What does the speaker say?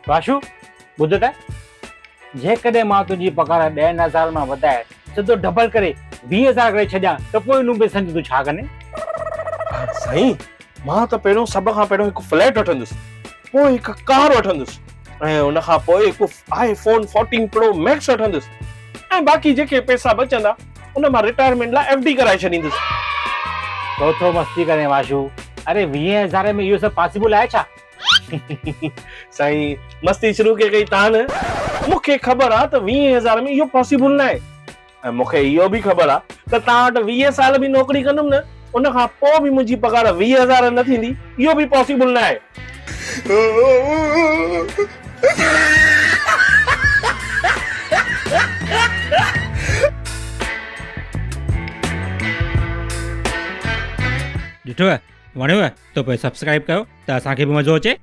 वाशु ॿुध त जेकॾहिं मां तुंहिंजी पघार 10,000 मां वधाए सिधो डबल करे 20,000 करे छॾियां त पोइ नूं बि सम्झ तूं छा कंदे? साईं मां त पहिरियों सभ खां पहिरियों हिकु फ्लैट वठंदुसि, पोइ हिकु कार वठंदुसि ऐं उन खां पोइ हिकु iPhone 14 Pro Max वठंदुसि ऐं बाक़ी जेके पैसा बचंदा उन मां रिटायरमेंट लाइ FD कराए छॾींदुसि। तो थो मस्ती करे वाशु, अरे 20,000 में इहो सभु पॉसिबल आहे छा? साईं मस्ती शुरू के कई तव्हां न, मूंखे ख़बर आहे त 20,000 में इहो पॉसिबल न आहे ऐं मूंखे इहो बि ख़बर आहे त तव्हां वटि 20 साल बि नौकरी कंदुमि न उन खां पोइ बि मुंहिंजी पघार 20,000 न थींदी, इहो बि पॉसिबल न आहे। ॾिठो वणियो त पोइ सब्सक्राइब कयो त असांखे बि मज़ो अचे।